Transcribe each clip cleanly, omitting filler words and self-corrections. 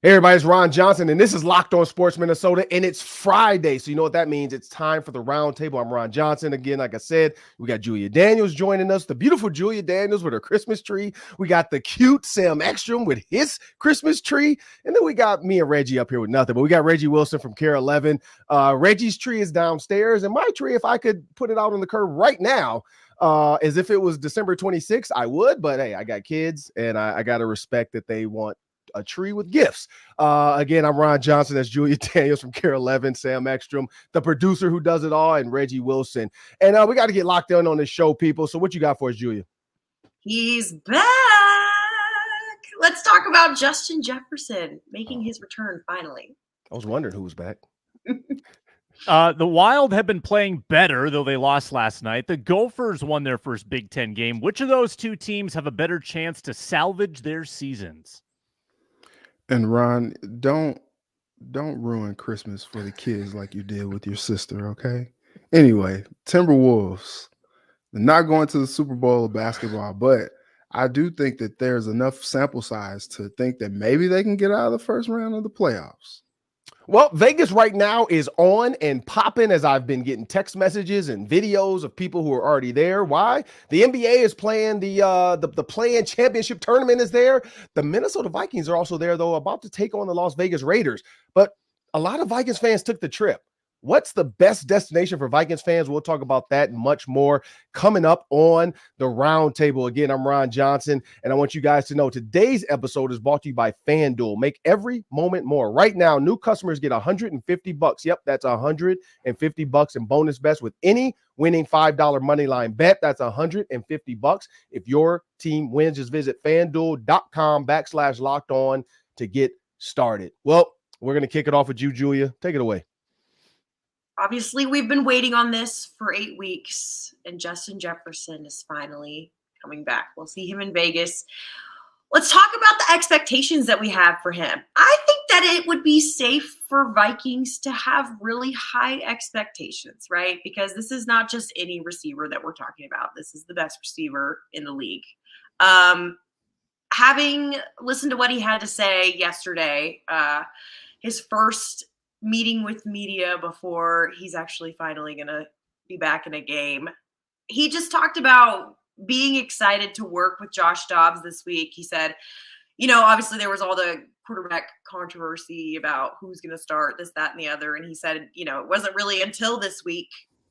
Hey everybody, it's Ron Johnson, and this is Locked On Sports Minnesota, and it's Friday, so you know what that means. It's time for the Roundtable. I'm Ron Johnson. Again, like I said, we got Julia Daniels joining us, the beautiful Julia Daniels with her Christmas tree. We got the cute Sam Ekstrom with his Christmas tree, and then we got me and Reggie up here with nothing, but we got Reggie Wilson from Care 11. Reggie's tree is downstairs, and my tree, if I could put it out on the curb right now, as if it was December 26th, I would, but hey, I got kids, and I got to respect that they want a tree with gifts. Again, I'm Ron Johnson. That's Julia Daniels from Care 11, Sam Ekstrom, the producer who does it all, and Reggie Wilson. And we got to get locked in on this show, people. So what you got for us, Julia? He's back. Let's talk about Justin Jefferson making his return finally. I was wondering who was back. The Wild have been playing better, though they lost last night. The Gophers won their first Big Ten game. Which of those two teams have a better chance to salvage their seasons? And Ron, don't ruin Christmas for the kids like you did with your sister, okay? Anyway, Timberwolves, they're not going to the Super Bowl of basketball, but I do think that there's enough sample size to think that maybe they can get out of the first round of the playoffs. Well, Vegas right now is on and popping as I've been getting text messages and videos of people who are already there. Why? The NBA is playing the play-in championship tournament is there. The Minnesota Vikings are also there, though, about to take on the Las Vegas Raiders. But a lot of Vikings fans took the trip. What's the best destination for Vikings fans? We'll talk about that and much more coming up on the Roundtable. Again, I'm Ron Johnson, and I want you guys to know today's episode is brought to you by FanDuel. Make every moment more. Right now, new customers get $150. Yep, that's $150 in bonus bets with any winning $5 money line bet. That's $150. If your team wins, just visit FanDuel.com/locked on to get started. Well, we're going to kick it off with you, Julia. Take it away. Obviously, we've been waiting on this for 8 weeks, and Justin Jefferson is finally coming back. We'll see him in Vegas. Let's talk about the expectations that we have for him. I think that it would be safe for Vikings to have really high expectations, right? Because this is not just any receiver that we're talking about. This is the best receiver in the league. Having listened to what he had to say yesterday, his first meeting with media before he's actually finally going to be back in a game. He just talked about being excited to work with Josh Dobbs this week. He said, obviously there was all the quarterback controversy about who's going to start this, that, and the other. And he said, it wasn't really until this week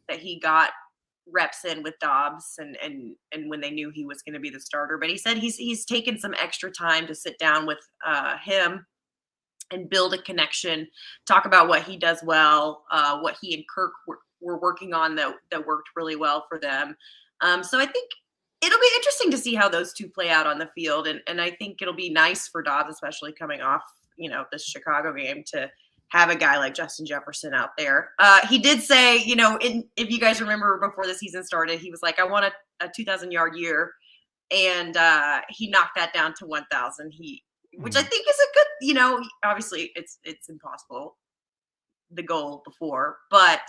that he got reps in with Dobbs and when they knew he was going to be the starter. But he said he's taken some extra time to sit down with him and build a connection, talk about what he does well, what he and Kirk were working on that worked really well for them. So I think it'll be interesting to see how those two play out on the field. And I think it'll be nice for Dobbs, especially coming off, this Chicago game, to have a guy like Justin Jefferson out there. He did say, if you guys remember before the season started, he was like, I want a 2,000-yard year. And he knocked that down to 1,000. Which I think is a good, obviously it's impossible, the goal before, but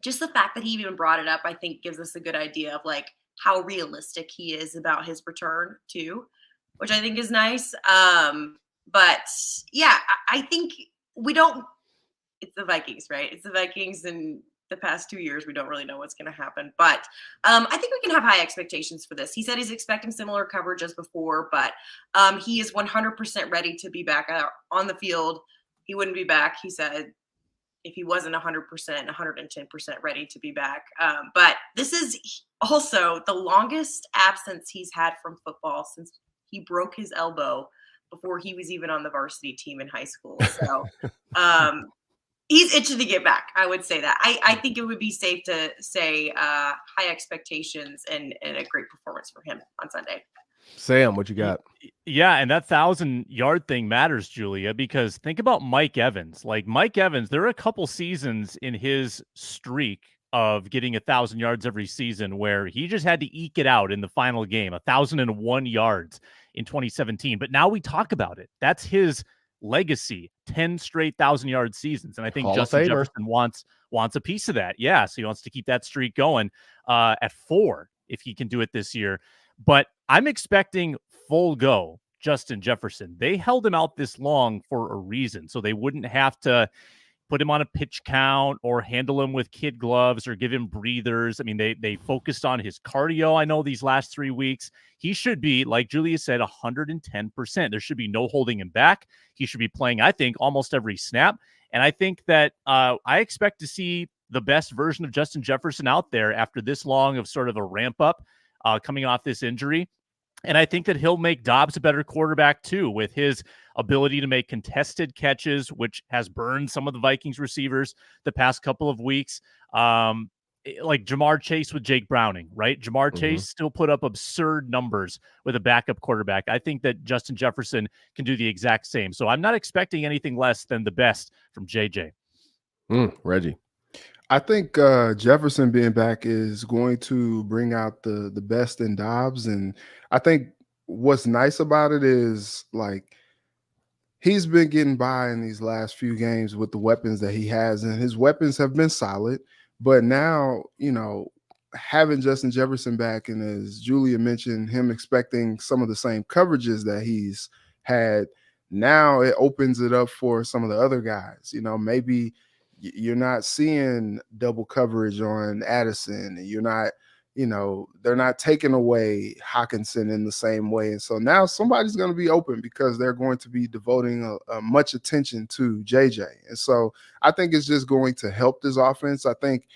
just the fact that he even brought it up, I think gives us a good idea of like how realistic he is about his return too, which I think is nice. But yeah, I think it's the Vikings, right? It's the Vikings, and the past 2 years, we don't really know what's going to happen. But I think we can have high expectations for this. He said he's expecting similar coverage as before, but he is 100% ready to be back out on the field. He wouldn't be back, he said, if he wasn't 100%, 110% ready to be back. But this is also the longest absence he's had from football since he broke his elbow before he was even on the varsity team in high school. So he's itching to get back. I would say that. I think it would be safe to say high expectations and a great performance for him on Sunday. Sam, what you got? Yeah, and that 1,000-yard thing matters, Julia, because think about Mike Evans. Like Mike Evans, there are a couple seasons in his streak of getting 1,000 yards every season where he just had to eke it out in the final game, 1,001 yards in 2017. But now we talk about it. That's his legacy, 10 straight 1,000-yard seasons. And I think Justin Jefferson wants a piece of that. Yeah, so he wants to keep that streak going at 4 if he can do it this year. But I'm expecting full go Justin Jefferson. They held him out this long for a reason, so they wouldn't have to put him on a pitch count or handle him with kid gloves or give him breathers. I mean, they focused on his cardio. I know these last 3 weeks, he should be, like Julia said, 110%. There should be no holding him back. He should be playing, I think, almost every snap. And I think that I expect to see the best version of Justin Jefferson out there after this long of sort of a ramp up coming off this injury. And I think that he'll make Dobbs a better quarterback too, with his ability to make contested catches, which has burned some of the Vikings receivers the past couple of weeks. Like Jamar Chase with Jake Browning, right? Jamar Chase still put up absurd numbers with a backup quarterback. I think that Justin Jefferson can do the exact same. So I'm not expecting anything less than the best from JJ. Reggie. I think Jefferson being back is going to bring out the best in Dobbs. And I think what's nice about it is, like, he's been getting by in these last few games with the weapons that he has, and his weapons have been solid. But now, you know, having Justin Jefferson back, and as Julia mentioned, him expecting some of the same coverages that he's had, now it opens it up for some of the other guys. You know, maybe you're not seeing double coverage on Addison. You're not, you know, they're not taking away Hawkinson in the same way. And so now somebody's going to be open because they're going to be devoting much attention to JJ. And so I think it's just going to help this offense. I think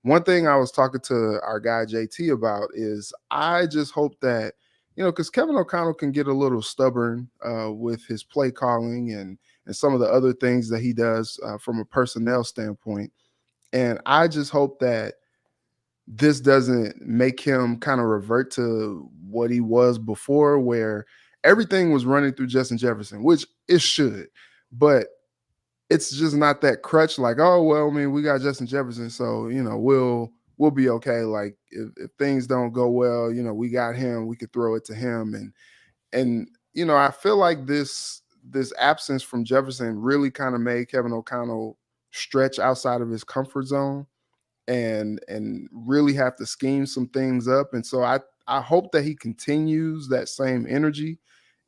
one thing I was talking to our guy JT about is I just hope that, you know, because Kevin O'Connell can get a little stubborn with his play calling and some of the other things that he does from a personnel standpoint. And I just hope that this doesn't make him kind of revert to what he was before, where everything was running through Justin Jefferson, which it should, but it's just not that crutch like, oh, well, I mean, we got Justin Jefferson, so, you know, we'll be okay. Like if things don't go well, you know, we got him, we could throw it to him. And, you know, I feel like this absence from Jefferson really kind of made Kevin O'Connell stretch outside of his comfort zone and really have to scheme some things up. And so I hope that he continues that same energy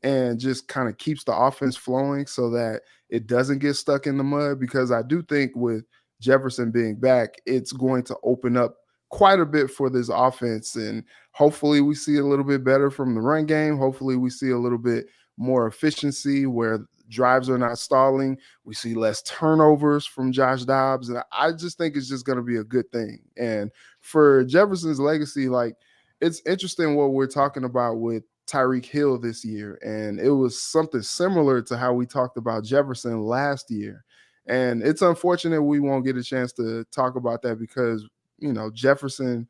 and just kind of keeps the offense flowing so that it doesn't get stuck in the mud, because I do think with Jefferson being back, it's going to open up quite a bit for this offense. And hopefully we see a little bit better from the run game. Hopefully we see a little bit more efficiency where drives are not stalling. We see less turnovers from Josh Dobbs. And I just think it's just going to be a good thing. And for Jefferson's legacy, like, it's interesting what we're talking about with Tyreek Hill this year. And it was something similar to how we talked about Jefferson last year. And it's unfortunate we won't get a chance to talk about that because, you know, Jefferson,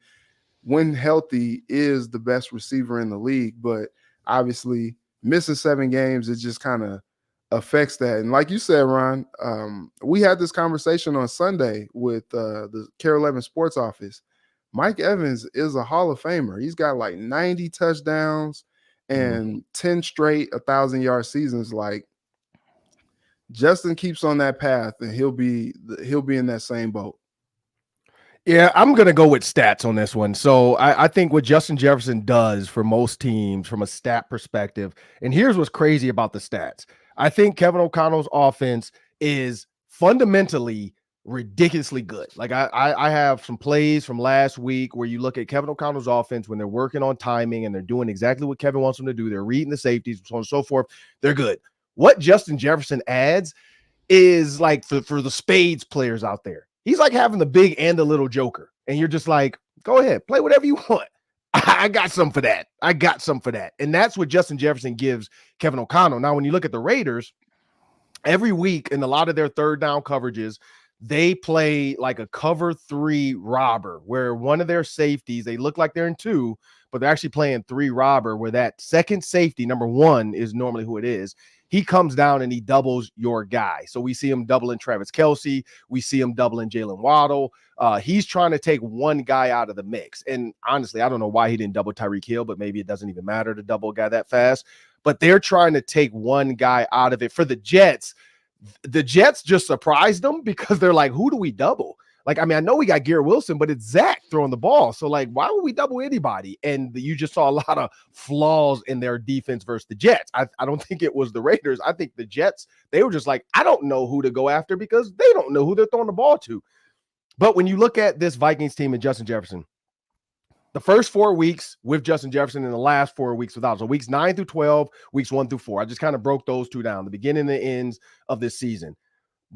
when healthy, is the best receiver in the league. But obviously missing 7 games, it just kind of affects that. And like you said, Ron, we had this conversation on Sunday with the Care 11 Sports Office. Mike Evans is a Hall of Famer. He's got like 90 touchdowns and 10 straight 1,000-yard seasons. Like, Justin keeps on that path, and he'll be in that same boat. Yeah, I'm going to go with stats on this one. So I think what Justin Jefferson does for most teams from a stat perspective, and here's what's crazy about the stats. I think Kevin O'Connell's offense is fundamentally ridiculously good. Like I have some plays from last week where you look at Kevin O'Connell's offense when they're working on timing and they're doing exactly what Kevin wants them to do. They're reading the safeties, so on and so forth. They're good. What Justin Jefferson adds is like for the spades players out there. He's like having the big and the little joker. And you're just like, go ahead, play whatever you want. I got some for that. And that's what Justin Jefferson gives Kevin O'Connell. Now, when you look at the Raiders, every week in a lot of their third down coverages, they play like a cover 3 robber, where one of their safeties, they look like they're in 2, but they're actually playing 3 robber, where that second safety, number 1, is normally who it is. He comes down and he doubles your guy. So we see him doubling Travis Kelce. We see him doubling Jalen Waddle. He's trying to take one guy out of the mix. And honestly, I don't know why he didn't double Tyreek Hill, but maybe it doesn't even matter to double a guy that fast. But they're trying to take one guy out of it. For the Jets just surprised them because they're like, who do we double? Like, I mean, I know we got Garrett Wilson, but it's Zach throwing the ball. So, like, why would we double anybody? And you just saw a lot of flaws in their defense versus the Jets. I don't think it was the Raiders. I think the Jets, they were just like, I don't know who to go after because they don't know who they're throwing the ball to. But when you look at this Vikings team and Justin Jefferson, the first 4 weeks with Justin Jefferson and the last 4 weeks without. So weeks 9 through 12, weeks 1 through 4. I just kind of broke those two down, the beginning and the ends of this season.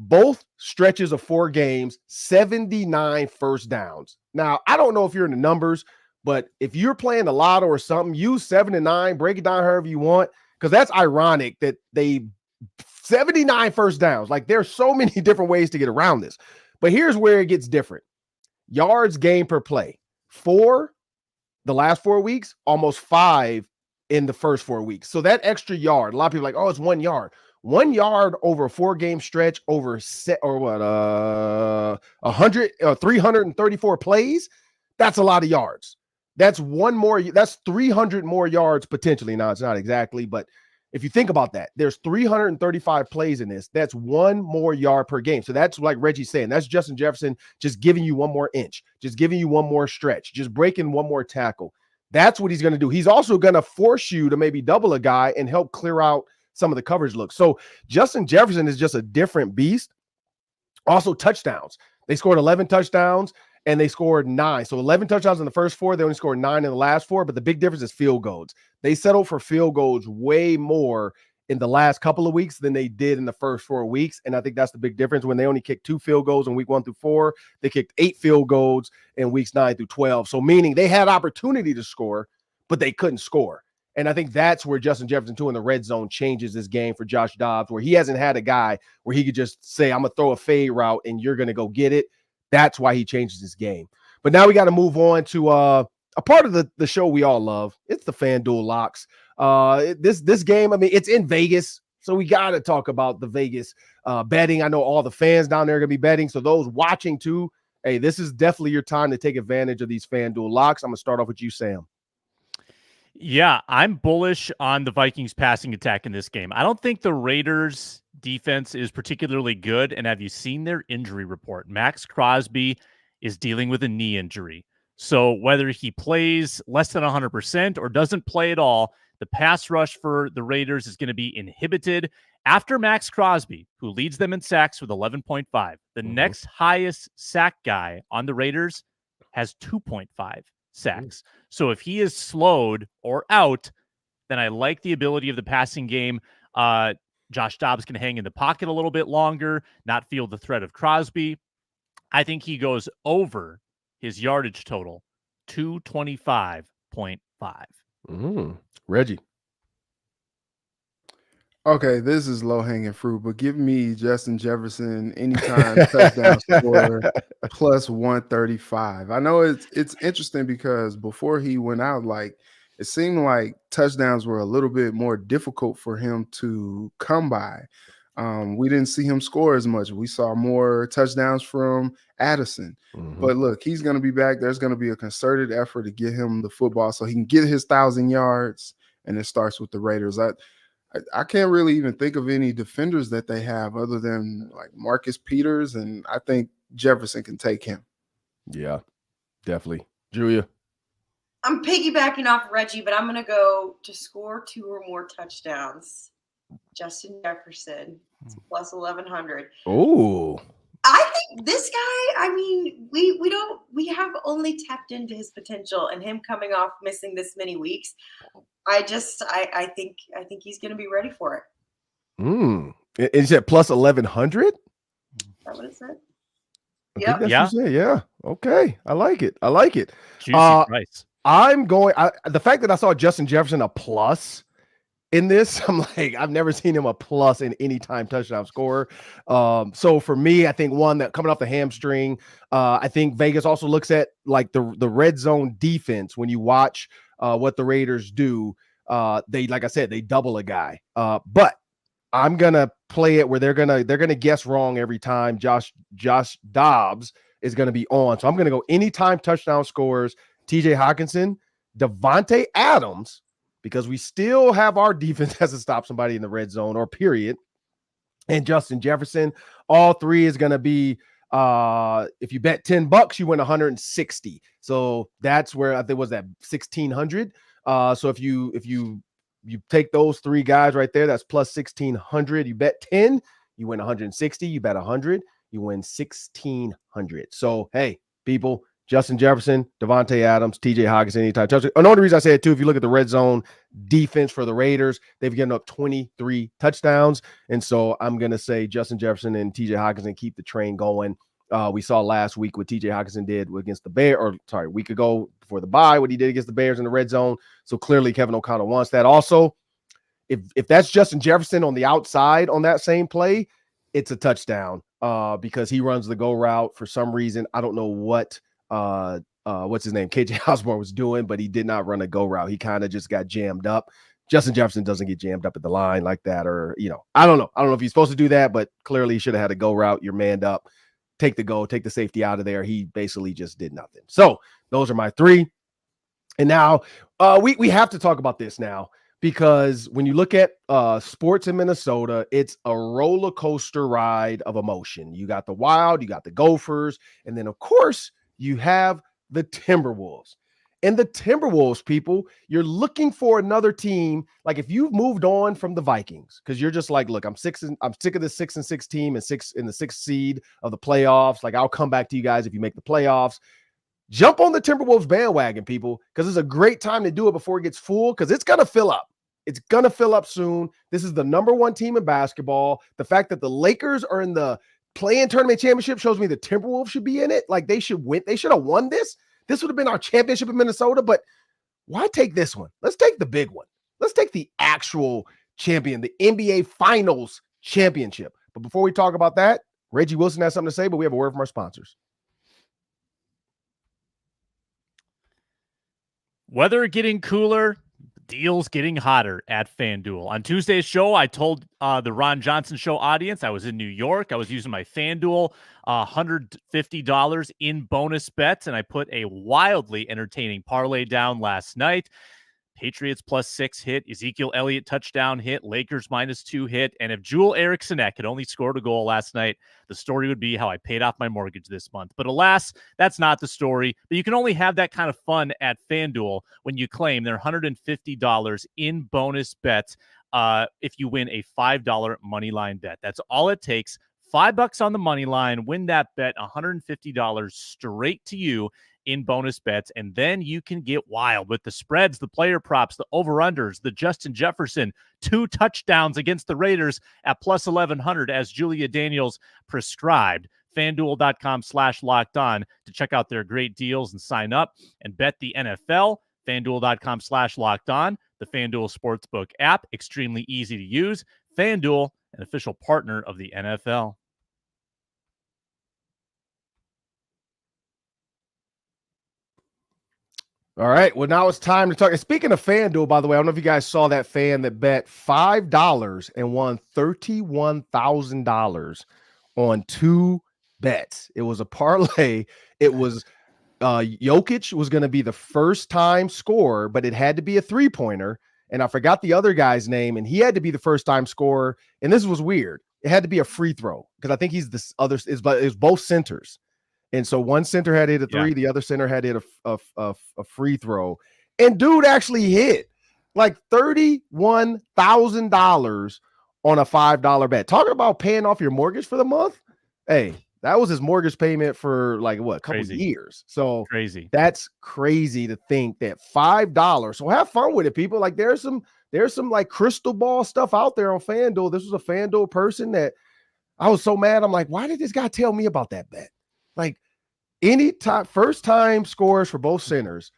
Both stretches of 4 games, 79 first downs. Now, I don't know if you're in the numbers, but if you're playing the lotto or something, use 7 and 9, break it down however you want, because that's ironic that they 79 first downs. Like, there's so many different ways to get around this. But here's where it gets different. Yards game per play. 4 the last 4 weeks, almost 5 in the first 4 weeks. So that extra yard, a lot of people are like, oh, it's 1 yard. 1 yard over a 4-game stretch over 334 plays. That's a lot of yards. That's 300 more yards potentially. Now, it's not exactly, but if you think about that, there's 335 plays in this. That's 1 more yard per game. So that's like Reggie's saying. That's Justin Jefferson just giving you 1 more inch, just giving you 1 more stretch, just breaking 1 more tackle. That's what he's going to do. He's also going to force you to maybe double a guy and help clear out some of the coverage looks. So Justin Jefferson is just a different beast. Also touchdowns. They scored 11 touchdowns and they scored 9. So 11 touchdowns in the first 4. They only scored 9 in the last 4. But the big difference is field goals. They settled for field goals way more in the last couple of weeks than they did in the first 4 weeks. And I think that's the big difference. When they only kicked 2 field goals in week 1 through 4, they kicked 8 field goals in weeks 9 through 12. So meaning they had opportunity to score, but they couldn't score. And I think that's where Justin Jefferson, too, in the red zone changes this game for Josh Dobbs, where he hasn't had a guy where he could just say, I'm going to throw a fade route and you're going to go get it. That's why he changes his game. But now we got to move on to a part of the show we all love. It's the FanDuel locks. This game, I mean, it's in Vegas, so we got to talk about the Vegas betting. I know all the fans down there are going to be betting, so those watching too, hey, this is definitely your time to take advantage of these FanDuel locks. I'm going to start off with you, Sam. Yeah, I'm bullish on the Vikings passing attack in this game. I don't think the Raiders defense is particularly good. And have you seen their injury report? Max Crosby is dealing with a knee injury. So whether he plays less than 100% or doesn't play at all, the pass rush for the Raiders is going to be inhibited. After Max Crosby, who leads them in sacks with 11.5, the next highest sack guy on the Raiders has 2.5 sacks. So if he is slowed or out, then I like the ability of the passing game. Josh Dobbs can hang in the pocket a little bit longer, not feel the threat of Crosby. I think he goes over his yardage total, 225.5. Reggie. Okay, this is low-hanging fruit, but give me Justin Jefferson anytime touchdown scorer plus 135. I know it's interesting because before he went out, like it seemed like touchdowns were a little bit more difficult for him to come by. We didn't see him score as much. We saw more touchdowns from Addison. But look, he's going to be back. There's going to be a concerted effort to get him the football so he can get his 1,000 yards, and it starts with the Raiders. I can't really even think of any defenders that they have other than like Marcus Peters, and I think Jefferson can take him. Yeah, definitely. Julia? I'm piggybacking off Reggie, but I'm going to go to score 2 or more touchdowns. Justin Jefferson, plus 1,100. Oh. I think this guy, I mean, we have only tapped into his potential, and him coming off missing this many weeks, I think he's going to be ready for it. Is it plus 1,100? Is that what it said? Yeah. Yeah. Okay. I like it. Juicy price. The fact that I saw Justin Jefferson a plus in this, I'm like, I've never seen him a plus in any time touchdown scorer. So for me, I think one that coming off the hamstring, I think Vegas also looks at like the red zone defense. When you watch what the Raiders do, they, like I said, they double a guy. But I'm gonna play it where they're gonna guess wrong every time Josh Dobbs is gonna be on. So I'm gonna go anytime touchdown scorers, TJ Hawkinson, Devontae Adams, because we still have our defense has to stop somebody in the red zone or period. And Justin Jefferson, all three is going to be If you bet $10, you win 160. So that's where I think was that 1,600. So if you take those three guys right there, that's plus 1,600. You bet 10, you win 160. You bet 100, you win 1,600. So hey, people, Justin Jefferson, Devontae Adams, TJ Hockenson, anytime touchdown. Another reason I say it too, if you look at the red zone defense for the Raiders, they've given up 23 touchdowns. And so I'm going to say Justin Jefferson and TJ Hockenson keep the train going. We saw last week what TJ Hockenson did against the Bears, a week ago before the bye, what he did against the Bears in the red zone. So clearly Kevin O'Connell wants that. Also, if that's Justin Jefferson on the outside on that same play, it's a touchdown because he runs the go route for some reason. I don't know what's his name? KJ Osborne was doing, but he did not run a go route. He kind of just got jammed up. Justin Jefferson doesn't get jammed up at the line like that, or, I don't know. I don't know if he's supposed to do that, but clearly he should have had a go route. You're manned up, take the safety out of there. He basically just did nothing. So those are my three. And now we have to talk about this now, because when you look at sports in Minnesota, it's a roller coaster ride of emotion. You got the Wild, you got the Gophers, and then of course you have the Timberwolves. And the Timberwolves, people, you're looking for another team. Like if you've moved on from the Vikings, because you're just like, look, I'm sick of this 6-6 team and in the 6th seed of the playoffs. Like I'll come back to you guys if you make the playoffs. Jump on the Timberwolves bandwagon, people, because it's a great time to do it before it gets full, because it's going to fill up. It's going to fill up soon. This is the number one team in basketball. The fact that the Lakers are in the play-in tournament championship shows me the Timberwolves should be in it. Like they should win. They should have won this. This would have been our championship in Minnesota, but why take this one? Let's take the big one. Let's take the actual champion, the NBA Finals championship. But before we talk about that, Reggie Wilson has something to say, but we have a word from our sponsors. Weather getting cooler, deals getting hotter at FanDuel. On Tuesday's show, I told the Ron Johnson Show audience I was in New York. I was using my FanDuel $150 in bonus bets, and I put a wildly entertaining parlay down last night. Patriots +6 hit, Ezekiel Elliott touchdown hit, Lakers -2 hit, and if Jewel Eriksson had only scored a goal last night, the story would be how I paid off my mortgage this month. But alas, that's not the story. But you can only have that kind of fun at FanDuel when you claim their $150 in bonus bets if you win a $5 money line bet. That's all it takes. $5 on the money line, win that bet, $150 straight to you in bonus bets, and then you can get wild with the spreads, the player props, the over-unders, the Justin Jefferson 2 touchdowns against the Raiders at +1,100 as Julia Daniels prescribed. FanDuel.com/locked-on to check out their great deals and sign up and bet the NFL. FanDuel.com/locked-on, the FanDuel Sportsbook app, extremely easy to use. FanDuel, an official partner of the NFL. All right. Well, now it's time to talk. And speaking of FanDuel, by the way, I don't know if you guys saw that fan that bet $5 and won $31,000 on 2 bets. It was a parlay. It was Jokic was going to be the first time scorer, but it had to be a 3-pointer. And I forgot the other guy's name, and he had to be the first time scorer. And this was weird. It had to be a free throw because I think he's this other is, but it's both centers. And so one center had hit a 3, the other center had hit a free throw. And dude actually hit like $31,000 on a $5 bet. Talking about paying off your mortgage for the month. Hey, that was his mortgage payment for like what, a couple of years. So crazy. That's crazy to think that $5. So have fun with it, people. Like there's some like crystal ball stuff out there on FanDuel. This was a FanDuel person that I was so mad. I'm like, why did this guy tell me about that bet? Like any time, first time scores for both centers,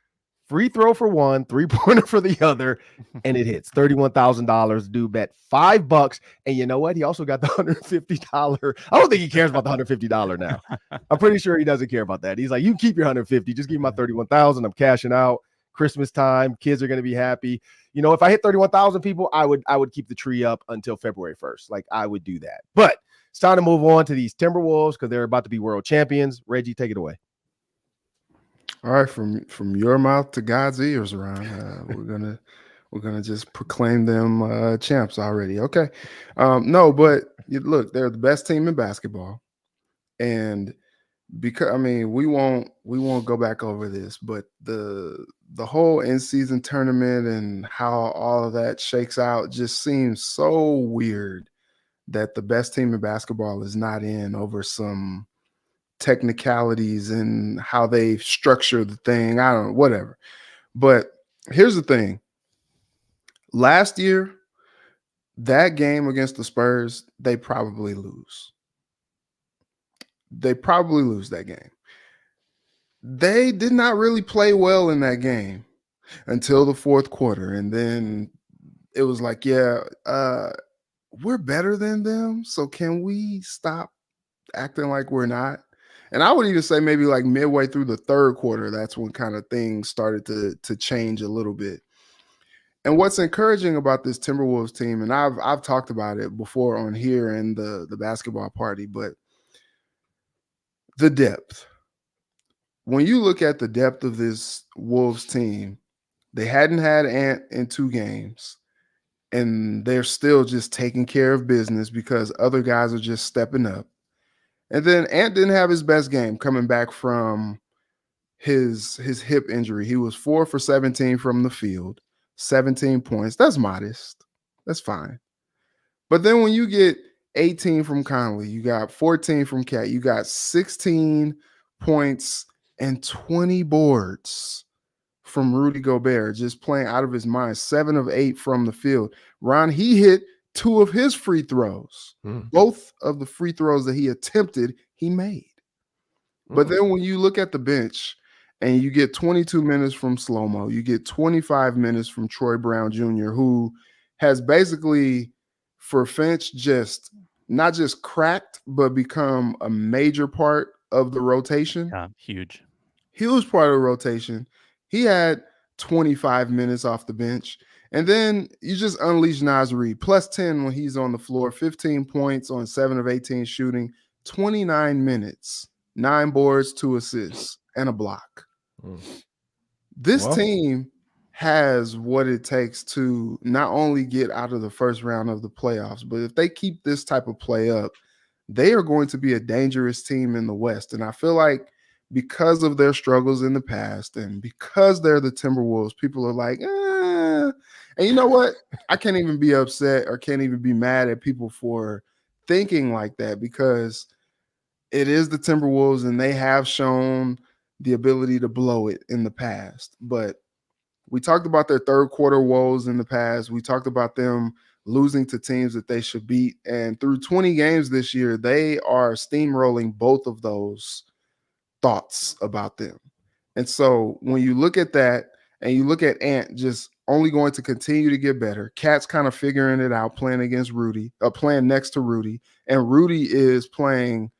free throw for one, 3-pointer for the other, and it hits $31,000. Dude bet $5, and you know what? He also got the $150. I don't think he cares about the $150 now. I'm pretty sure he doesn't care about that. He's like, you keep your $150, just give me my $31,000. I'm cashing out. Christmas time, kids are going to be happy. You know, if I hit 31,000 people, I would keep the tree up until February 1st. Like I would do that, but. It's time to move on to these Timberwolves because they're about to be world champions. Reggie, take it away. All right, from your mouth to God's ears, Ron. We're gonna just proclaim them champs already. Okay, no, but look, they're the best team in basketball, And because we won't go back over this, but the whole in-season tournament and how all of that shakes out just seems so weird that the best team in basketball is not in over some technicalities and how they structure the thing. I don't know, whatever. But here's the thing. Last year, that game against the Spurs, they probably lose. They probably lose that game. They did not really play well in that game until the fourth quarter. And then it was like, we're better than them. So can we stop acting like we're not? And I would even say maybe like midway through the third quarter, that's when kind of things started to change a little bit. And what's encouraging about this Timberwolves team, and I've talked about it before on here in the basketball party, but the depth. When you look at the depth of this Wolves team, they hadn't had Ant in 2 games, and they're still just taking care of business because other guys are just stepping up. And then Ant didn't have his best game coming back from his hip injury. He was 4 for 17 from the field, 17 points. That's modest. That's fine. But then when you get 18 from Conley, you got 14 from Cat, you got 16 points and 20 boards from Rudy Gobert, just playing out of his mind, 7 of 8 from the field. Ron, he hit 2 of his free throws. Both of the free throws that he attempted, he made. But then when you look at the bench and you get 22 minutes from Slow-Mo, you get 25 minutes from Troy Brown Jr., who has basically, for Finch, just not just cracked, but become a major part of the rotation. Yeah, huge part of the rotation. He had 25 minutes off the bench. And then you just unleash Naz Reid, plus 10 when he's on the floor, 15 points on 7 of 18 shooting, 29 minutes, 9 boards, 2 assists, and a block. This team has what it takes to not only get out of the first round of the playoffs, but if they keep this type of play up, they are going to be a dangerous team in the West. And I feel like because of their struggles in the past and because they're the Timberwolves, people are like, And you know what? I can't even be upset or can't even be mad at people for thinking like that, because it is the Timberwolves and they have shown the ability to blow it in the past. But we talked about their third quarter woes in the past. We talked about them losing to teams that they should beat. And through 20 games this year, they are steamrolling both of those thoughts about them. And so when you look at that and you look at Ant just only going to continue to get better, Cat's kind of figuring it out, playing against Rudy, playing next to Rudy. And Rudy is playing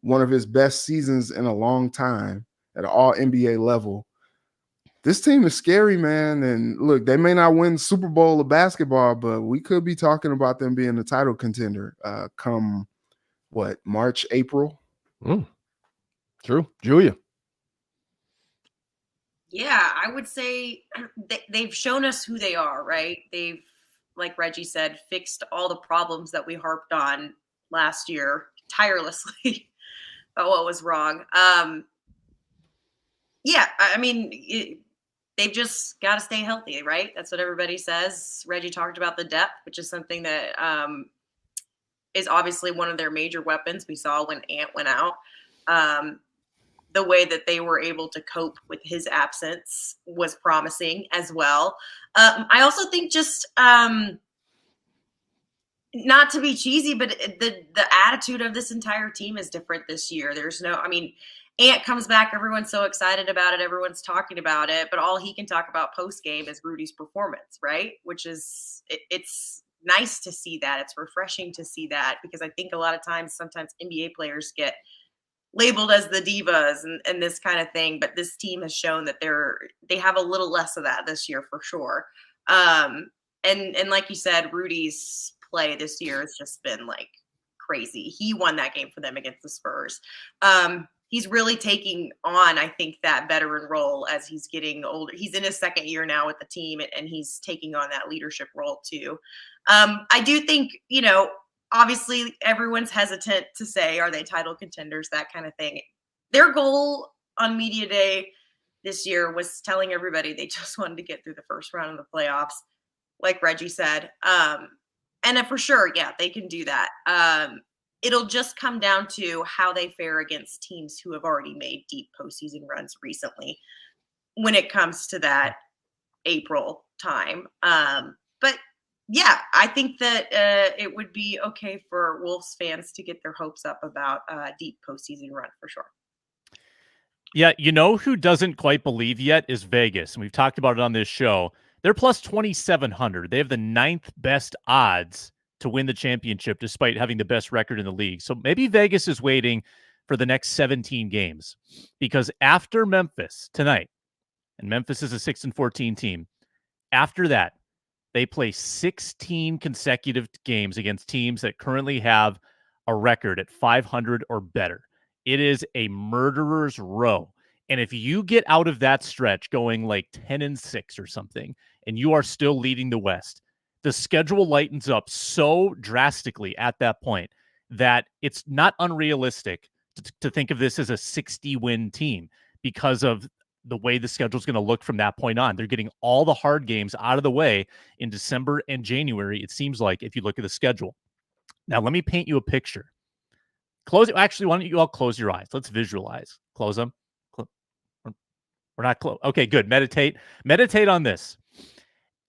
one of his best seasons in a long time at an all NBA level. This team is scary, man. And look, they may not win the Super Bowl of basketball, but we could be talking about them being a title contender come March, April. True. Julia. Yeah, I would say they've shown us who they are, right? They've, like Reggie said, fixed all the problems that we harped on last year tirelessly about what was wrong. They've just got to stay healthy, right? That's what everybody says. Reggie talked about the depth, which is something that is obviously one of their major weapons. We saw when Ant went out. The way that they were able to cope with his absence was promising as well. I also think just not to be cheesy, but the attitude of this entire team is different this year. Ant comes back, everyone's so excited about it, everyone's talking about it, but all he can talk about post-game is Rudy's performance, right? Which is, it's nice to see that. It's refreshing to see that, because I think a lot of times, sometimes NBA players get labeled as the divas and this kind of thing, but this team has shown that they have a little less of that this year for sure. And like you said, Rudy's play this year has just been like crazy. He won that game for them against the Spurs. He's really taking on, I think, that veteran role as he's getting older. He's in his second year now with the team, and he's taking on that leadership role too. I do think, obviously everyone's hesitant to say, are they title contenders, that kind of thing. Their goal on media day this year was telling everybody they just wanted to get through the first round of the playoffs, like Reggie said. And for sure, yeah, they can do that. It'll just come down to how they fare against teams who have already made deep postseason runs recently when it comes to that April time. But yeah, I think that it would be okay for Wolves fans to get their hopes up about a deep postseason run for sure. Yeah, you know who doesn't quite believe yet is Vegas, and we've talked about it on this show. They're plus 2,700. They have the 9th best odds to win the championship despite having the best record in the league. So maybe Vegas is waiting for the next 17 games, because after Memphis tonight, and Memphis is a 6-14 team, after that, they play 16 consecutive games against teams that currently have a record at 500 or better. It is a murderer's row. And if you get out of that stretch going like 10-6 or something, and you are still leading the West, the schedule lightens up so drastically at that point that it's not unrealistic to think of this as a 60-win team because of the way the schedule is going to look from that point on. They're getting all the hard games out of the way in December and January, it seems like, if you look at the schedule. Now, let me paint you a picture. Actually, why don't you all close your eyes? Let's visualize. Close them. We're not close. Okay, good. Meditate on this.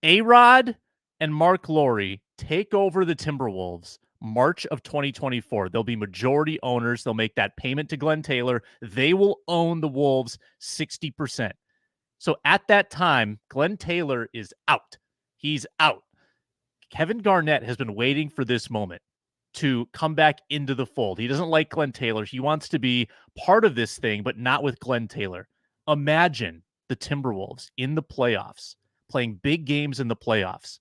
A-Rod and Mark Lowry take over the Timberwolves March of 2024. They'll be majority owners. They'll make that payment to Glenn Taylor. They will own the Wolves 60%. So at that time, Glenn Taylor is out. He's out. Kevin Garnett has been waiting for this moment to come back into the fold. He doesn't like Glenn Taylor. He wants to be part of this thing, but not with Glenn Taylor. Imagine the Timberwolves in the playoffs, playing big games in the playoffs.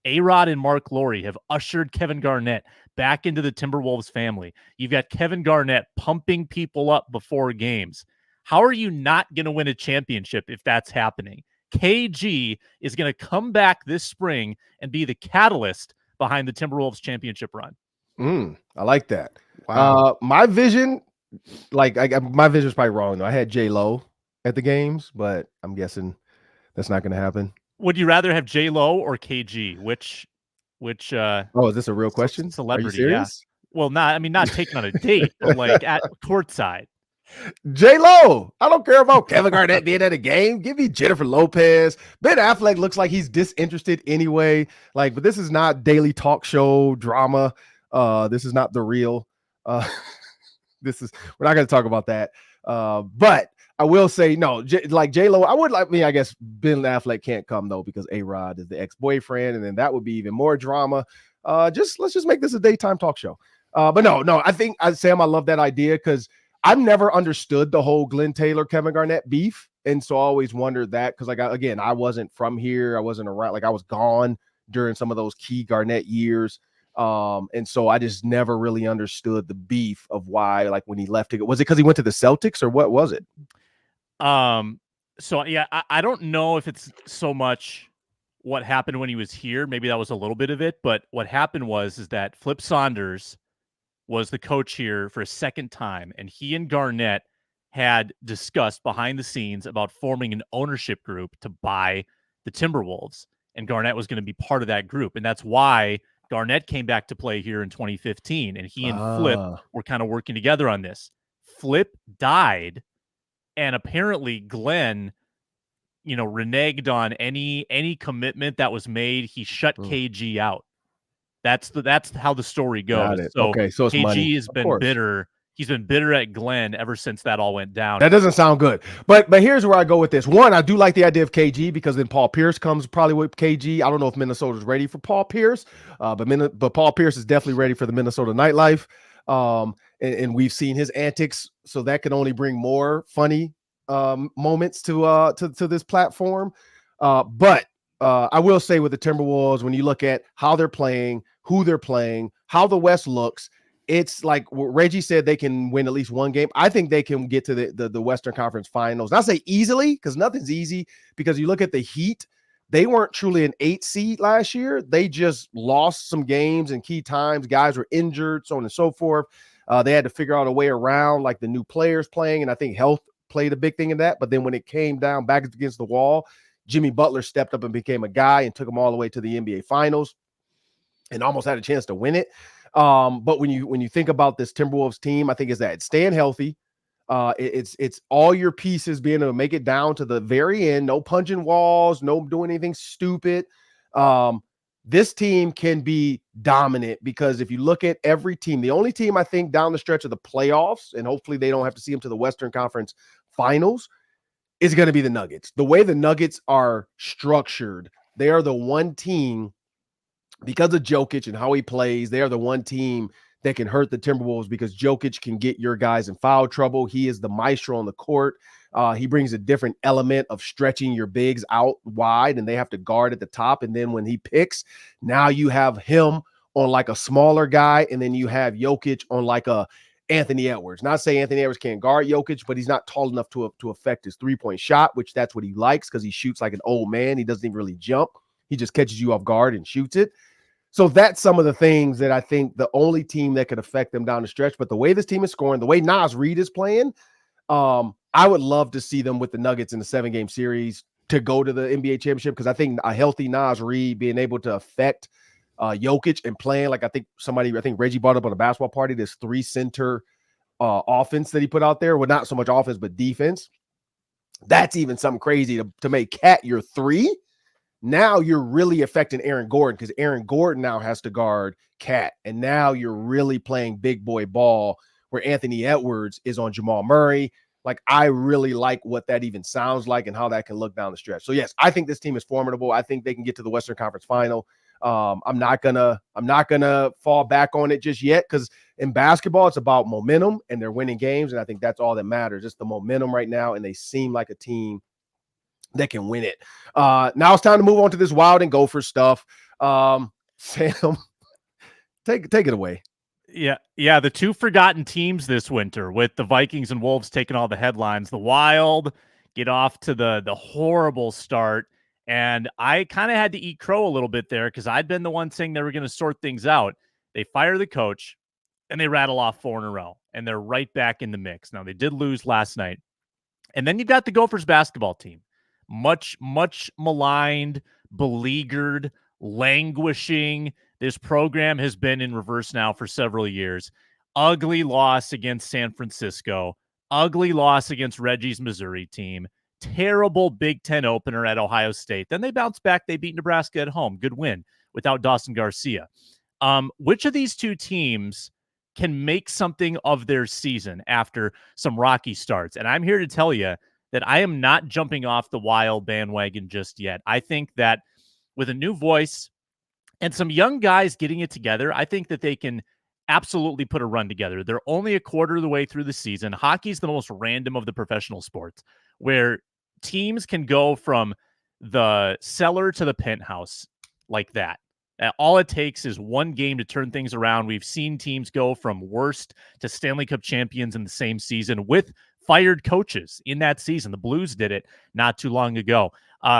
A-Rod and Mark Lowry have ushered Kevin Garnett back into the Timberwolves family. You've got Kevin Garnett pumping people up before games. How are you not going to win a championship if that's happening? KG is going to come back this spring and be the catalyst behind the Timberwolves championship run. I like that. Wow. My vision, my vision is probably wrong though. I had J-Lo at the games, but I'm guessing that's not going to happen. Would you rather have J-Lo or KG? Which is this a real question? Celebrity, are you serious? Yeah. Well, not taking on a date, but like at courtside. J-Lo. I don't care about Kevin Garnett being at a game. Give me Jennifer Lopez. Ben Affleck looks like he's disinterested anyway. But this is not daily talk show drama. This is not The Real. We're not going to talk about that. But I will say, no, J-Lo, I guess Ben Affleck can't come though, because A-Rod is the ex-boyfriend, and then that would be even more drama. Let's just make this a daytime talk show. But no, I think, Sam, I love that idea, because I've never understood the whole Glenn Taylor, Kevin Garnett beef. And so I always wondered that, because I wasn't from here. I wasn't around, I was gone during some of those key Garnett years. And so I just never really understood the beef of why, when he left, was it because he went to the Celtics, or what was it? So yeah, I don't know if it's so much what happened when he was here. Maybe that was a little bit of it, but what happened is that Flip Saunders was the coach here for a second time, and he and Garnett had discussed behind the scenes about forming an ownership group to buy the Timberwolves, and Garnett was going to be part of that group. And that's why Garnett came back to play here in 2015, and he and Flip were kind of working together on this. Flip died, and apparently Glenn, reneged on any commitment that was made. He shut KG out. That's how the story goes. So it's KG money. Has been bitter. He's been bitter at Glenn ever since that all went down. That doesn't sound good. But here's where I go with this. One, I do like the idea of KG, because then Paul Pierce comes probably with KG. I don't know if Minnesota's ready for Paul Pierce, but Paul Pierce is definitely ready for the Minnesota nightlife. And we've seen his antics, so that can only bring more funny moments to this platform. But I will say with the Timberwolves, when you look at how they're playing, who they're playing, how the West looks, it's like Reggie said, they can win at least one game. I think they can get to the Western Conference Finals. Not say easily, because nothing's easy, because you look at the Heat, they weren't truly an 8 seed last year. They just lost some games in key times. Guys were injured, so on and so forth. They had to figure out a way around like the new players playing, and I think health played a big thing in that. But then when it came down back against the wall, Jimmy Butler stepped up and became a guy and took them all the way to the NBA Finals and almost had a chance to win it. But when you think about this Timberwolves team, I think is that it's staying healthy. It's all your pieces being able to make it down to the very end. No punching walls, no doing anything stupid. This team can be dominant because if you look at every team, the only team I think down the stretch of the playoffs, and hopefully they don't have to see them to the Western Conference Finals, is going to be the Nuggets. The way the Nuggets are structured, they are the one team, because of Jokic and how he plays, they are the one team that can hurt the Timberwolves because Jokic can get your guys in foul trouble. He is the maestro on the court. He brings a different element of stretching your bigs out wide, and they have to guard at the top. And then when he picks, now you have him on like a smaller guy, and then you have Jokic on like a Anthony Edwards. Not saying Anthony Edwards can't guard Jokic, but he's not tall enough to affect his three-point shot, which that's what he likes because he shoots like an old man. He doesn't even really jump. He just catches you off guard and shoots it. So that's some of the things that I think the only team that could affect them down the stretch. But the way this team is scoring, the way Naz Reid is playing, I would love to see them with the Nuggets in the 7-game series to go to the NBA championship because I think a healthy Naz Reid being able to affect Jokic and playing like I think Reggie brought up on a basketball party, this 3-center offense that he put out there. Well, not so much offense, but defense. That's even something crazy to make Cat your 3. Now you're really affecting Aaron Gordon because Aaron Gordon now has to guard Cat. And now you're really playing big boy ball where Anthony Edwards is on Jamal Murray. Like, I really like what that even sounds like and how that can look down the stretch. So, yes, I think this team is formidable. I think they can get to the Western Conference Final. I'm not gonna fall back on it just yet because in basketball, it's about momentum and they're winning games. And I think that's all that matters. It's the momentum right now. And they seem like a team that can win it. Now it's time to move on to this Wild and Gophers stuff. Sam, take it away. Yeah. The two forgotten teams this winter with the Vikings and Wolves taking all the headlines. The Wild get off to the horrible start. And I kind of had to eat crow a little bit there because I'd been the one saying they were going to sort things out. They fire the coach and they rattle off 4 in a row. And they're right back in the mix. Now, they did lose last night. And then you've got the Gophers basketball team. Much maligned, beleaguered, languishing. This program has been in reverse now for several years. Ugly loss against San Francisco. Ugly loss against Reggie's Missouri team. Terrible Big Ten opener at Ohio State. Then they bounced back. They beat Nebraska at home. Good win without Dawson Garcia. Which of these two teams can make something of their season after some rocky starts? And I'm here to tell you that I am not jumping off the Wild bandwagon just yet. I think that with a new voice and some young guys getting it together, I think that they can absolutely put a run together. They're only a quarter of the way through the season. Hockey's the most random of the professional sports, where teams can go from the cellar to the penthouse like that. All it takes is one game to turn things around. We've seen teams go from worst to Stanley Cup champions in the same season with fired coaches in that season. The Blues did it not too long ago.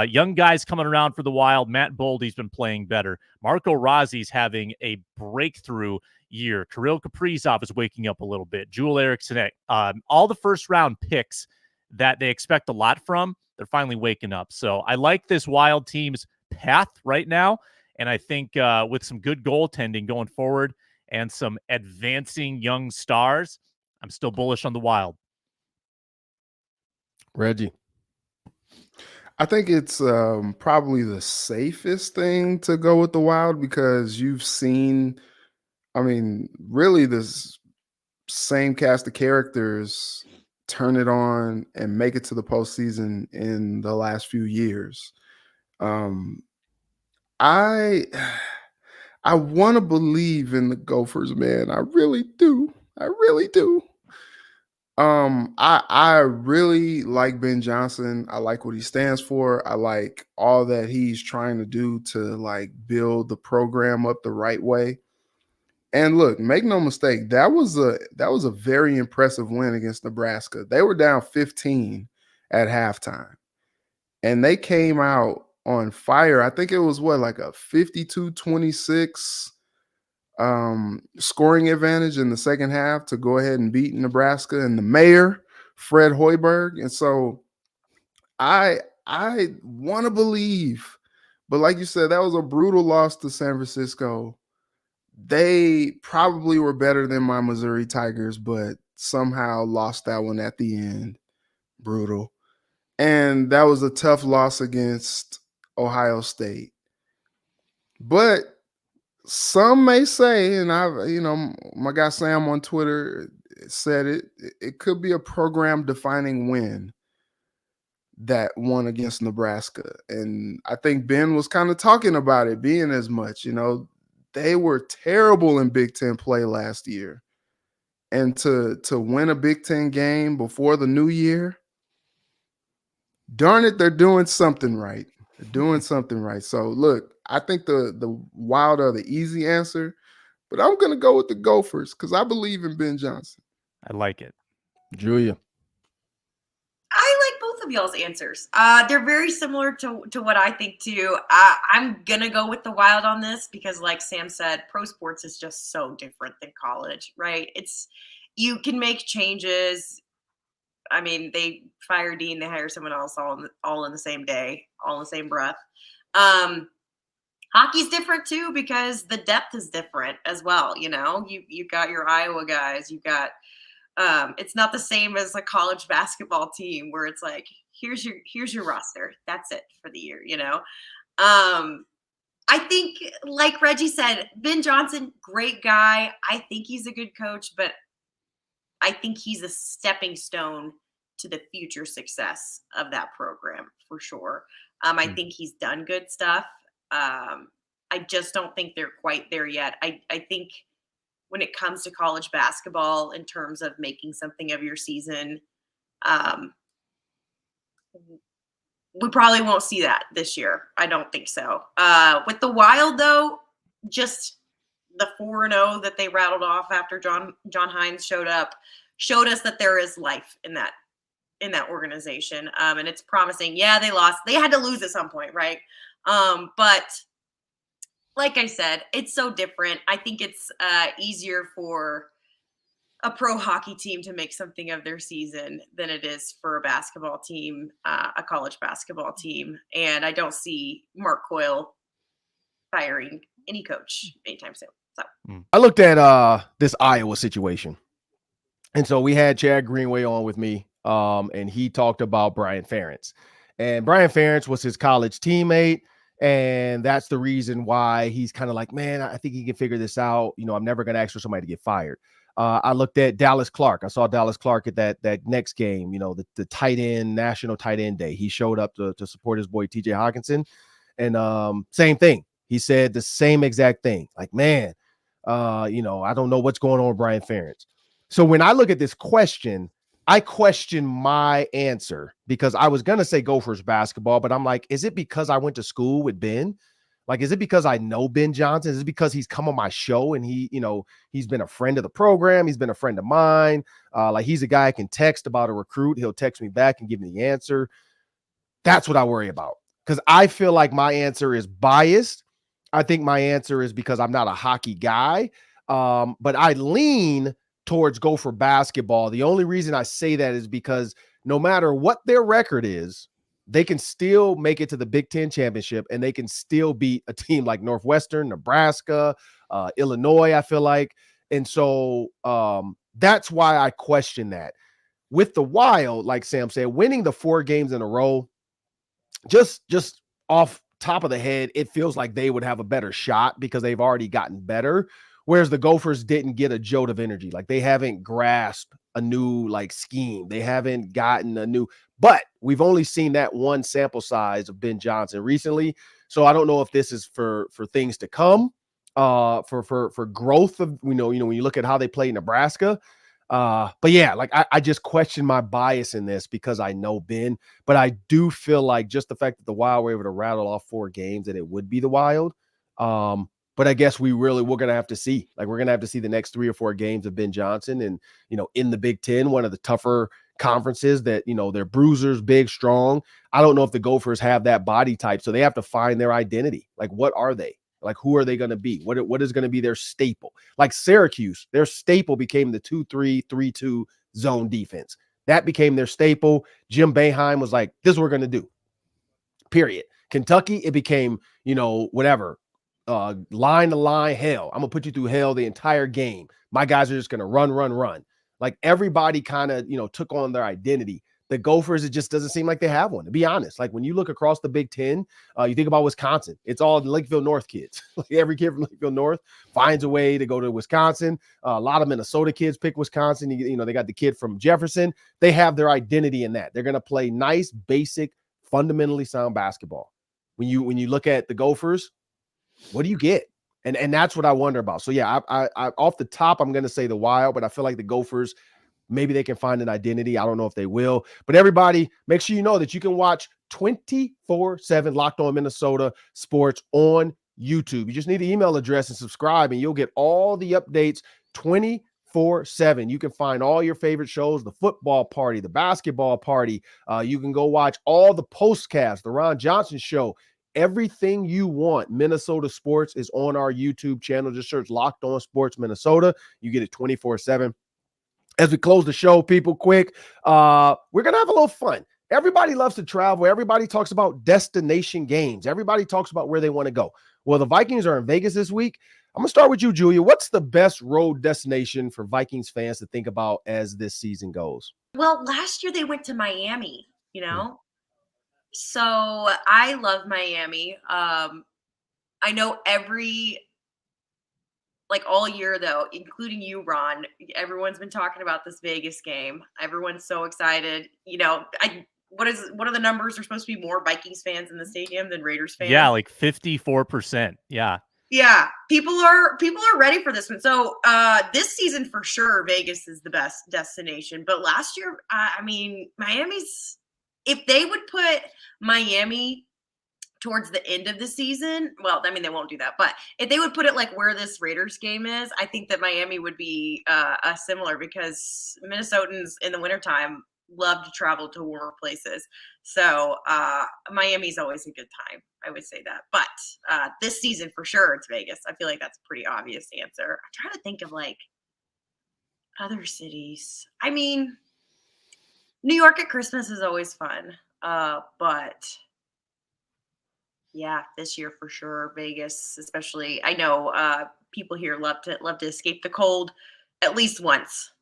Young guys coming around for the Wild. Matt Boldy's been playing better. Marco Rossi's having a breakthrough year. Kirill Kaprizov is waking up a little bit. Joel Eriksson, all the first-round picks that they expect a lot from, they're finally waking up. So I like this Wild team's path right now, and I think with some good goaltending going forward and some advancing young stars, I'm still bullish on the Wild. Reggie. I think it's probably the safest thing to go with the Wild because you've seen, really this same cast of characters turn it on and make it to the postseason in the last few years. I want to believe in the Gophers, man. I really do. I really like Ben Johnson. I like what he stands for. I like all that he's trying to do to build the program up the right way. And look, make no mistake, that was a very impressive win against Nebraska. They were down 15 at halftime. And they came out on fire. I think it was like a 52-26 scoring advantage in the second half to go ahead and beat Nebraska and the mayor, Fred Hoiberg. And so I want to believe, but like you said, that was a brutal loss to San Francisco. They probably were better than my Missouri Tigers, but somehow lost that one at the end. Brutal. And that was a tough loss against Ohio State. But some may say, and my guy Sam on Twitter said it could be a program-defining win, that one against Nebraska. And I think Ben was kind of talking about it being as much. They were terrible in Big Ten play last year. And to win a Big Ten game before the new year, darn it, they're doing something right. They're doing something right. So, look, I think the Wild are the easy answer, but I'm going to go with the Gophers because I believe in Ben Johnson. I like it. Julia. I like both of y'all's answers. They're very similar to what I think too. I'm going to go with the Wild on this because like Sam said, pro sports is just so different than college, right? You can make changes. I mean, they fire Dean, they hire someone else all in the same day, all in the same breath. Hockey's different too because the depth is different as well. You got your Iowa guys, you got it's not the same as a college basketball team where it's like here's your roster, that's it for the year. I think like Reggie said, Ben Johnson, great guy. I think he's a good coach, but I think he's a stepping stone to the future success of that program for sure. I think he's done good stuff. I just don't think they're quite there yet. I think when it comes to college basketball in terms of making something of your season, we probably won't see that this year. I don't think so. With the Wild, though, just the 4-0 that they rattled off after John Hines showed up showed us that there is life in that organization. And it's promising. Yeah, they lost. They had to lose at some point, right? But like I said, it's so different. I think it's easier for a pro hockey team to make something of their season than it is for a basketball team, a college basketball team. And I don't see Mark Coyle firing any coach anytime soon. So I looked at this Iowa situation. And so we had Chad Greenway on with me, and he talked about Brian Ferentz. And Brian Ferentz was his college teammate. And that's the reason why he's kind of like, man, I think he can figure this out. I'm never going to ask for somebody to get fired. I looked at Dallas Clark. I saw Dallas Clark at that next game, the tight end, National Tight End Day. He showed up to support his boy, TJ Hawkinson. And same thing. He said the same exact thing. Like, man, I don't know what's going on with Brian Ferentz. So when I look at this question, I question my answer because I was going to say Gophers basketball, but I'm like, is it because I went to school with Ben? Like, is it because I know Ben Johnson? Is it because he's come on my show and he's been a friend of the program? He's been a friend of mine. Like he's a guy I can text about a recruit. He'll text me back and give me the answer. That's what I worry about because I feel like my answer is biased. I think my answer is because I'm not a hockey guy, but I lean towards Gopher basketball. The only reason I say that is because no matter what their record is, they can still make it to the Big Ten championship and they can still beat a team like Northwestern, Nebraska, Illinois, I feel like. And so that's why I question that. With the Wild, like Sam said, winning the 4 games in a row, just off top of the head, it feels like they would have a better shot because they've already gotten better. Whereas the Gophers didn't get a jolt of energy. Like they haven't grasped a new scheme. They haven't gotten a new, but we've only seen that one sample size of Ben Johnson recently. So I don't know if this is for things to come, for growth of, when you look at how they play Nebraska. But yeah, I just question my bias in this because I know Ben, but I do feel like just the fact that the Wild were able to rattle off 4 games that it would be the Wild. But I guess we're going to have to see. Like, we're going to have to see the next 3 or 4 games of Ben Johnson and, in the Big Ten, one of the tougher conferences that, you know, they're bruisers, big, strong. I don't know if the Gophers have that body type. So they have to find their identity. Like, what are they? Like, who are they going to be? What is going to be their staple? Like Syracuse, their staple became the 2-3-3-2 zone defense. That became their staple. Jim Boeheim was like, this is what we're going to do. Period. Kentucky, it became, you know, whatever. Line to line hell. I'm going to put you through hell the entire game. My guys are just going to run. Like everybody kind of, you know, took on their identity. The Gophers, it just doesn't seem like they have one, to be honest. Like when you look across the Big Ten, you think about Wisconsin, it's all Lakeville North kids. Like every kid from Lakeville North finds a way to go to Wisconsin. A lot of Minnesota kids pick Wisconsin. You know, they got the kid from Jefferson. They have their identity in that. They're going to play nice, basic, fundamentally sound basketball. When you look at the Gophers, what do you get? And that's what I wonder about. So yeah, I off the top, I'm going to say the Wild, but I feel like the Gophers, maybe they can find an identity. I don't know if they will, but everybody make sure you know that you can watch 24/7 Locked On Minnesota Sports on YouTube. You just need an email address and subscribe, and you'll get all the updates 24/7. You can find all your favorite shows, the football party, the basketball party. You can go watch all the postcasts, the Ron Johnson show. Everything you want, Minnesota sports, is on our YouTube channel. Just search Locked On Sports Minnesota. You get it 24/7. As we close the show, people, quick, we're going to have a little fun. Everybody loves to travel. Everybody talks about destination games. Everybody talks about where they want to go. Well, the Vikings are in Vegas this week. I'm going to start with you, Julia. What's the best road destination for Vikings fans to think about as this season goes? Well, last year they went to Miami, you know? So I love Miami. I know all year though, including you, Ron, everyone's been talking about this Vegas game. Everyone's so excited. You know, what are the numbers? There's supposed to be more Vikings fans in the stadium than Raiders fans. Yeah, like 54%. Yeah. Yeah, people are ready for this one. So this season for sure, Vegas is the best destination. But last year, I mean, Miami's, if they would put Miami towards the end of the season, well, I mean, they won't do that. But if they would put it like where this Raiders game is, I think that Miami would be similar, because Minnesotans in the wintertime love to travel to warmer places. So Miami's always a good time. I would say that. But this season for sure, it's Vegas. I feel like that's a pretty obvious answer. I'm trying to think of like other cities. I mean, New York at Christmas is always fun. But yeah, this year for sure, Vegas, especially. I know people here love to escape the cold at least once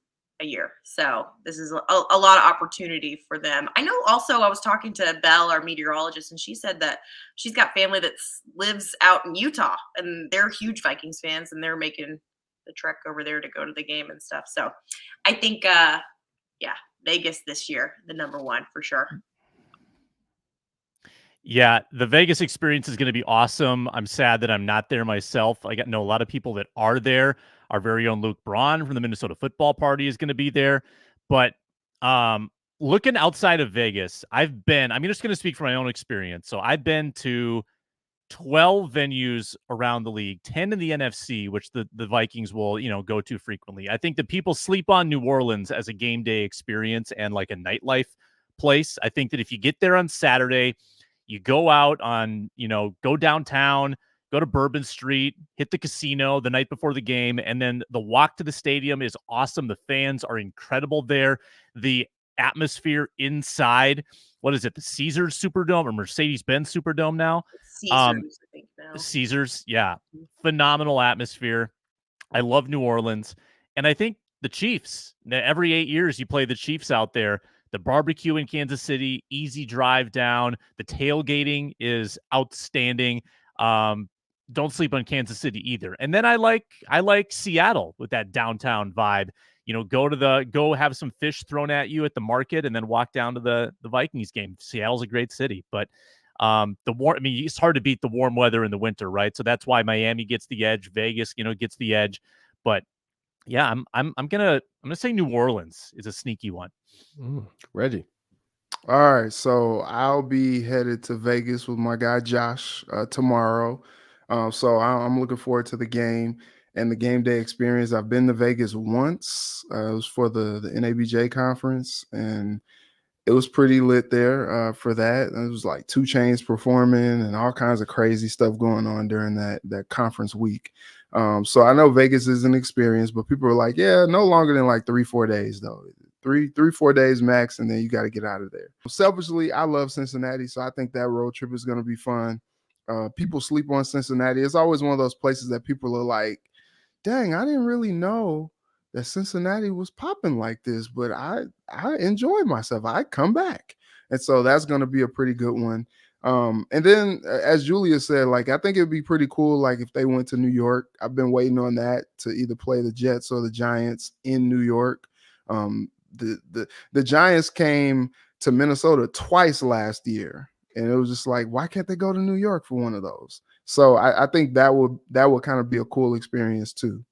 a year. So this is a lot of opportunity for them. I know also I was talking to Belle, our meteorologist, and she said that she's got family that lives out in Utah, and they're huge Vikings fans, and they're making the trek over there to go to the game and stuff. So I think, Vegas this year, the number one for sure. Yeah, the Vegas experience is going to be awesome. I'm sad that I'm not there myself. I know a lot of people that are there. Our very own Luke Braun from the Minnesota Football Party is going to be there. But looking outside of Vegas, I'm just going to speak from my own experience. So I've been to 12 venues around the league, 10 in the NFC, which the Vikings will, go to frequently. I think that people sleep on New Orleans as a game day experience and like a nightlife place. I think that if you get there on Saturday, you go out on, go downtown, go to Bourbon Street, hit the casino the night before the game, and then the walk to the stadium is awesome. The fans are incredible there. The atmosphere inside, what is it, the Caesars Superdome or Mercedes-Benz Superdome now? Caesars, I think now. Caesars, yeah. Phenomenal atmosphere. I love New Orleans. And I think the Chiefs, every 8 years you play the Chiefs out there. The barbecue in Kansas City, easy drive down. The tailgating is outstanding. Don't sleep on Kansas City either. And then I like Seattle with that downtown vibe. Go have some fish thrown at you at the market and then walk down to the Vikings game. Seattle's a great city, but it's hard to beat the warm weather in the winter, right? So that's why Miami gets the edge. Vegas, gets the edge. But yeah, I'm gonna say New Orleans is a sneaky one. Reggie. All right, so I'll be headed to Vegas with my guy Josh tomorrow. So I'm looking forward to the game. and the game day experience. I've been to Vegas once. It was for the NABJ conference, and it was pretty lit there for that. It was like 2 Chainz performing and all kinds of crazy stuff going on during that conference week. So I know Vegas is an experience, but people are like, yeah, no longer than like 3-4 days though. 3-4 days max, and then you got to get out of there. Selfishly, I love Cincinnati, so I think that road trip is going to be fun. People sleep on Cincinnati. It's always one of those places that people are like, dang, I didn't really know that Cincinnati was popping like this, but I enjoyed myself. I come back. And so that's going to be a pretty good one. And then as Julia said, like, I think it'd be pretty cool. Like if they went to New York, I've been waiting on that to either play the Jets or the Giants in New York. The Giants came to Minnesota twice last year, and it was just like, why can't they go to New York for one of those? So I think that would kind of be a cool experience too.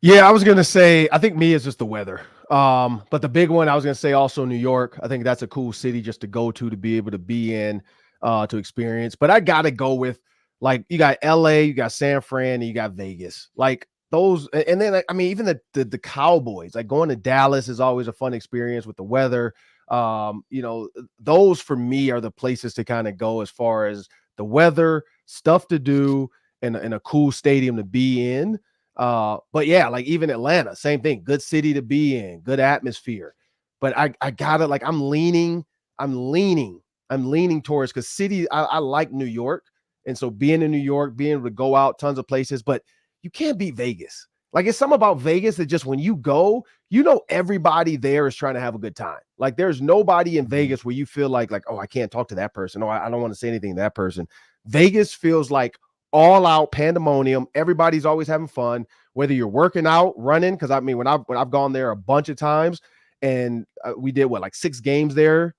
Yeah, I was going to say, I think me is just the weather. But the big one, I was going to say also New York. I think that's a cool city just to go to be able to be in, to experience. But I got to go with, like, you got LA, you got San Fran, and you got Vegas. Like those, and then, I mean, even the Cowboys, like going to Dallas is always a fun experience with the weather. You know, those for me are the places to kind of go as far as the weather, stuff to do, and a cool stadium to be in. But yeah, like even Atlanta, same thing, good city to be in, good atmosphere. But I gotta, like, I'm leaning towards, because city, I like New York. And so being in New York, being able to go out tons of places, but you can't beat Vegas. Like, it's something about Vegas that just when you go, you know, everybody there is trying to have a good time. Like there's nobody in Vegas where you feel like, oh, I can't talk to that person. Oh, I don't want to say anything to that person. Vegas feels like all out pandemonium. Everybody's always having fun, whether you're working out, running. Because I mean, when I've gone there a bunch of times, and we did like 6 games there,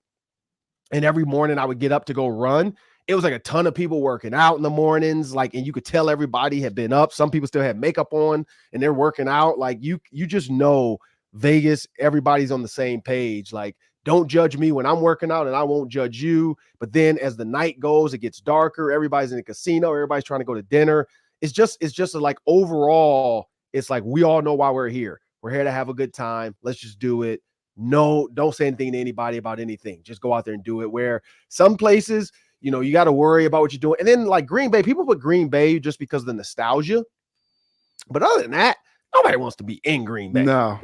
and every morning I would get up to go run. It was like a ton of people working out in the mornings, like, and you could tell everybody had been up. Some people still had makeup on and they're working out. Like you just know Vegas, everybody's on the same page. Like, don't judge me when I'm working out, and I won't judge you. But then as the night goes, it gets darker. Everybody's in the casino. Everybody's trying to go to dinner. It's just like overall, it's like, we all know why we're here. We're here to have a good time. Let's just do it. No, don't say anything to anybody about anything. Just go out there and do it. Where some places, you know, you got to worry about what you're doing. And then like Green Bay, people put Green Bay just because of the nostalgia. But other than that, nobody wants to be in Green Bay. No.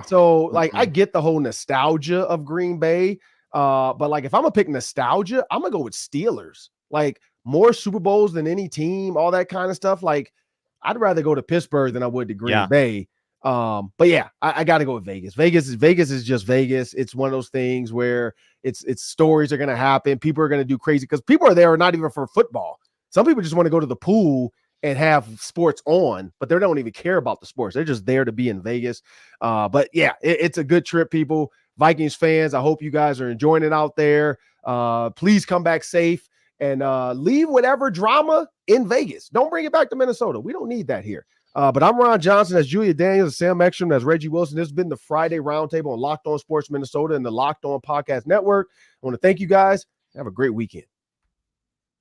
So like, I get the whole nostalgia of Green Bay. But like, if I'm gonna pick nostalgia, I'm gonna go with Steelers. Like more Super Bowls than any team, all that kind of stuff. Like I'd rather go to Pittsburgh than I would to Green Bay. But yeah, I got to go with Vegas. Vegas is just Vegas. It's one of those things where it's stories are going to happen. People are going to do crazy, because people are there not even for football. Some people just want to go to the pool and have sports on, but they don't even care about the sports. They're just there to be in Vegas. But yeah, it's a good trip, people. Vikings fans, I hope you guys are enjoying it out there. Please come back safe and leave whatever drama in Vegas. Don't bring it back to Minnesota. We don't need that here. But I'm Ron Johnson. That's Julia Daniels, Sam Ekstrom, that's Reggie Wilson. This has been the Friday Roundtable on Locked On Sports Minnesota and the Locked On Podcast Network. I want to thank you guys. Have a great weekend.